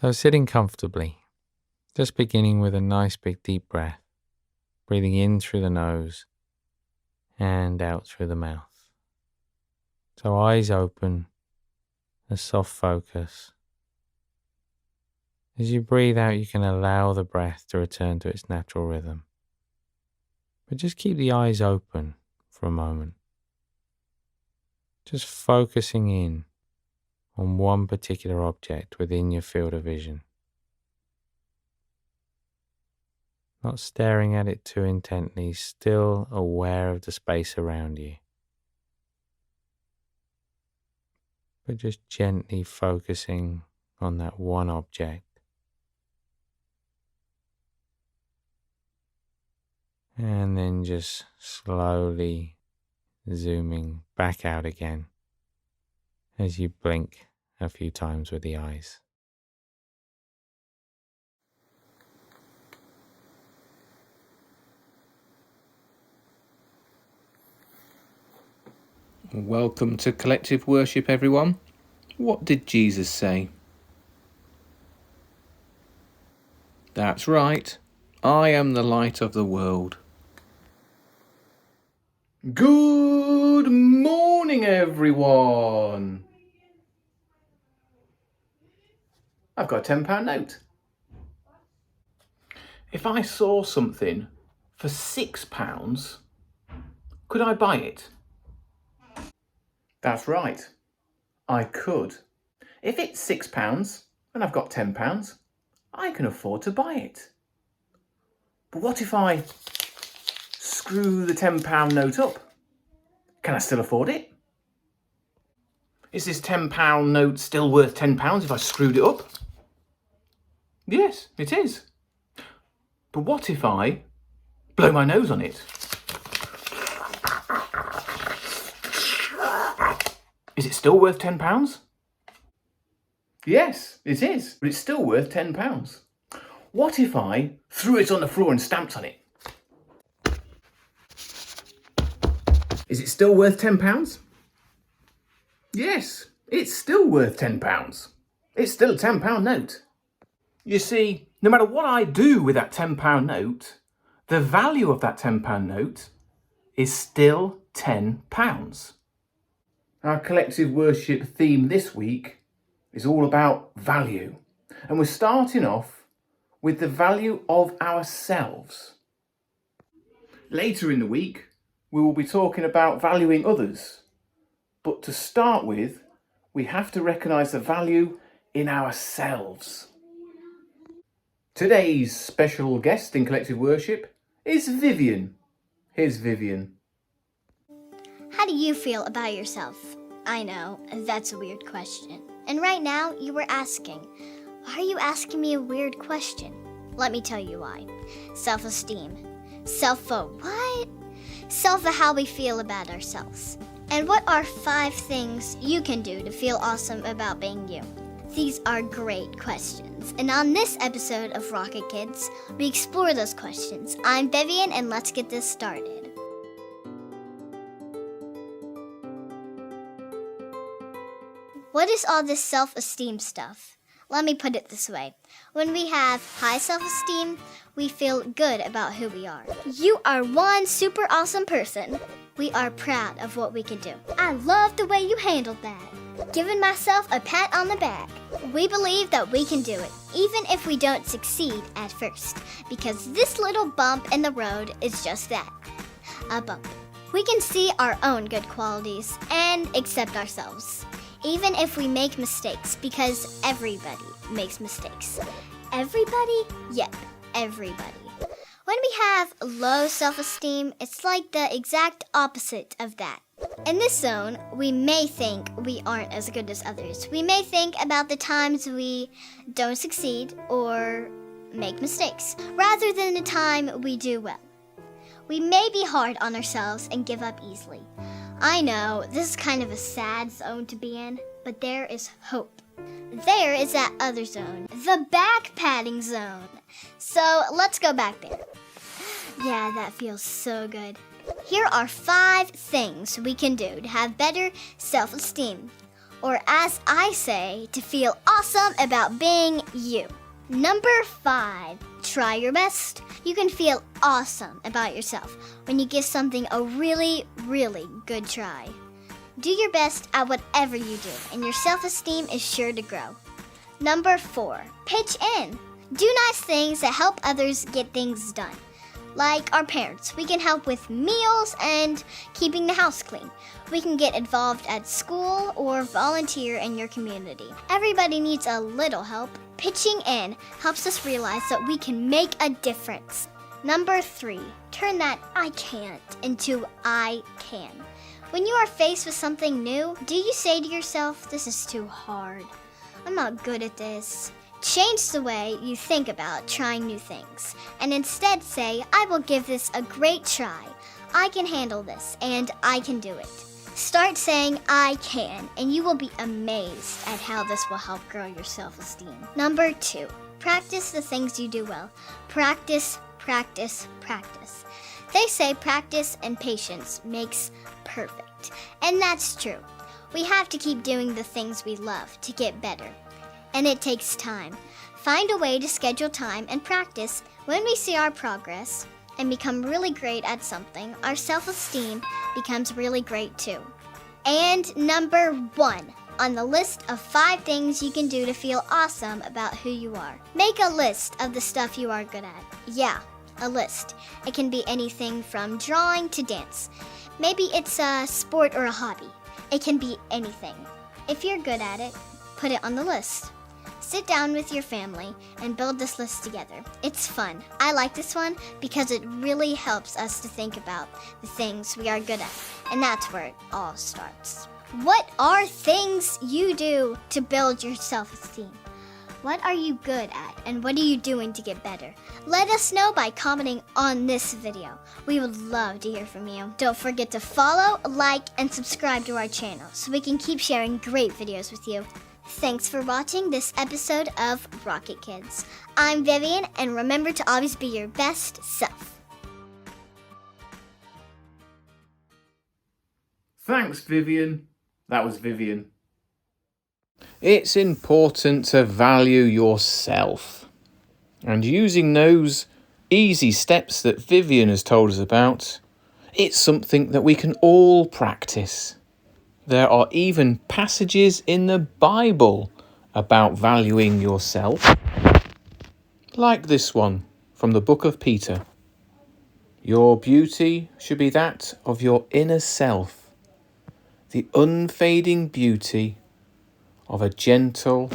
So sitting comfortably, just beginning with a nice big deep breath, breathing in through the nose and out through the mouth. So eyes open, a soft focus. As you breathe out, you can allow the breath to return to its natural rhythm. But just keep the eyes open for a moment. Just focusing in on one particular object within your field of vision. Not staring at it too intently, still aware of the space around you. But just gently focusing on that one object. And then just slowly zooming back out again as you blink a few times with the eyes. Welcome to Collective Worship, everyone. What did Jesus say? That's right. I am the light of the world. Good morning, everyone. I've got a £10 note. If I saw something for £6, could I buy it? That's right. I could. If it's £6 and I've got £10, I can afford to buy it. But what if I screw the £10 note up? Can I still afford it? Is this £10 note still worth £10 if I screwed it up? Yes, it is. But what if I blow my nose on it? Is it still worth £10? Yes, it is, but it's still worth £10. What if I threw it on the floor and stamped on it? Is it still worth £10? Yes, it's still worth £10. It's still a £10 note. You see, no matter what I do with that £10 note, the value of that £10 note is still £10. Our collective worship theme this week is all about value. And we're starting off with the value of ourselves. Later in the week, we will be talking about valuing others. But to start with, we have to recognise the value in ourselves. Today's special guest in collective worship is Vivian. Here's Vivian. How do you feel about yourself? I know, that's a weird question. And right now, you were asking, why are you asking me a weird question? Let me tell you why. Self-esteem. What? How we feel about ourselves. And what are 5 things you can do to feel awesome about being you? These are great questions. And on this episode of Rocket Kids, we explore those questions. I'm Vivian, and let's get this started. What is all this self-esteem stuff? Let me put it this way. When we have high self-esteem, we feel good about who we are. You are one super awesome person. We are proud of what we can do. I love the way you handled that. Giving myself a pat on the back. We believe that we can do it, even if we don't succeed at first, because this little bump in the road is just that, a bump. We can see our own good qualities and accept ourselves. Even if we make mistakes, because everybody makes mistakes. Everybody? Yep, everybody. When we have low self-esteem, it's like the exact opposite of that. In this zone, we may think we aren't as good as others. We may think about the times we don't succeed or make mistakes, rather than the time we do well. We may be hard on ourselves and give up easily. I know, this is kind of a sad zone to be in, but there is hope. There is that other zone, the back patting zone. So let's go back there. Yeah, that feels so good. Here are 5 things we can do to have better self-esteem, Or as I say, to feel awesome about being you. Number 5, try your best. You can feel awesome about yourself when you give something a really, really good try. Do your best at whatever you do, and your self-esteem is sure to grow. Number 4, pitch in. Do nice things that help others get things done. Like our parents, we can help with meals and keeping the house clean. We can get involved at school or volunteer in your community. Everybody needs a little help. Pitching in helps us realize that we can make a difference. Number 3, turn that I can't into I can. When you are faced with something new, do you say to yourself, this is too hard, I'm not good at this? Change the way you think about trying new things, and instead say, I will give this a great try. I can handle this, and I can do it. Start saying, I can, and you will be amazed at how this will help grow your self-esteem. Number 2, practice the things you do well. Practice, practice, practice. They say practice and patience makes perfect, and that's true. We have to keep doing the things we love to get better. And it takes time. Find a way to schedule time and practice. When we see our progress and become really great at something, our self-esteem becomes really great too. And number 1 on the list of 5 things you can do to feel awesome about who you are. Make a list of the stuff you are good at. Yeah, a list. It can be anything from drawing to dance. Maybe it's a sport or a hobby. It can be anything. If you're good at it, put it on the list. Sit down with your family and build this list together. It's fun. I like this one because it really helps us to think about the things we are good at. And that's where it all starts. What are things you do to build your self-esteem? What are you good at and what are you doing to get better? Let us know by commenting on this video. We would love to hear from you. Don't forget to follow, like, and subscribe to our channel so we can keep sharing great videos with you. Thanks for watching this episode of Rocket Kids. I'm Vivian, and remember to always be your best self. Thanks, Vivian. That was Vivian. It's important to value yourself. And using those easy steps that Vivian has told us about, it's something that we can all practice. There are even passages in the Bible about valuing yourself, like this one from the book of Peter. Your beauty should be that of your inner self, the unfading beauty of a gentle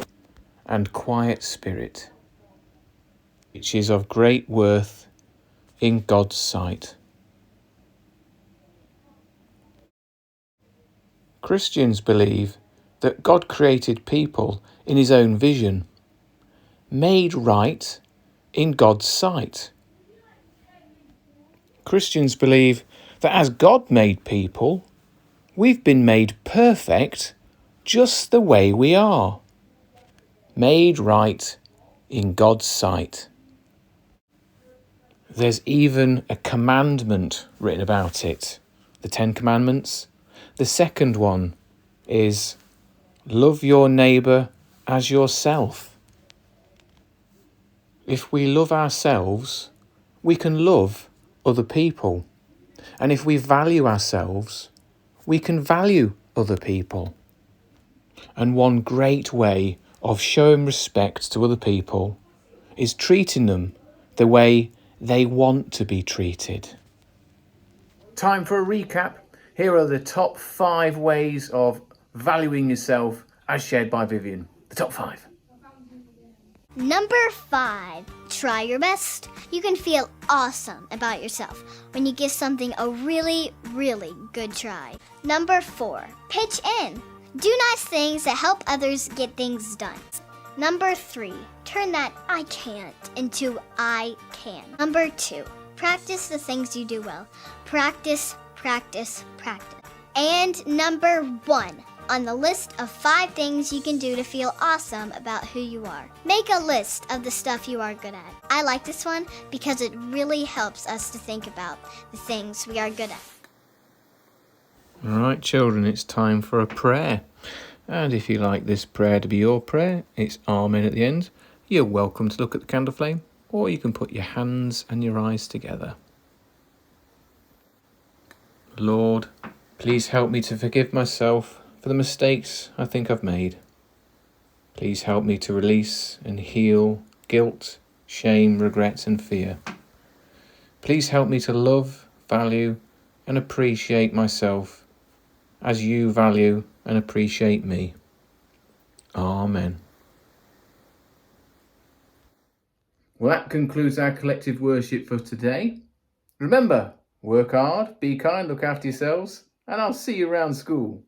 and quiet spirit, which is of great worth in God's sight. Christians believe that God created people in his own vision, made right in God's sight. Christians believe that as God made people, we've been made perfect just the way we are, made right in God's sight. There's even a commandment written about it, the 10 Commandments. The second one is love your neighbour as yourself. If we love ourselves, we can love other people. And if we value ourselves, we can value other people. And one great way of showing respect to other people is treating them the way they want to be treated. Time for a recap. Here are the top 5 ways of valuing yourself as shared by Vivian. The top 5. Number 5, try your best. You can feel awesome about yourself when you give something a really, really good try. Number 4, pitch in. Do nice things that help others get things done. Number 3, turn that I can't into I can. Number 2, practice the things you do well. Practice, practice, practice. And number 1 on the list of 5 things you can do to feel awesome about who you are. Make a list of the stuff you are good at. I like this one because it really helps us to think about the things we are good at. All right, children, it's time for a prayer. And if you like this prayer to be your prayer, it's Amen at the end. You're welcome to look at the candle flame, or you can put your hands and your eyes together. Lord, please help me to forgive myself for the mistakes I think I've made. Please help me to release and heal guilt, shame, regret and fear. Please help me to love, value and appreciate myself as you value and appreciate me. Amen. Well, that concludes our collective worship for today. Remember, work hard, be kind, look after yourselves, and I'll see you around school.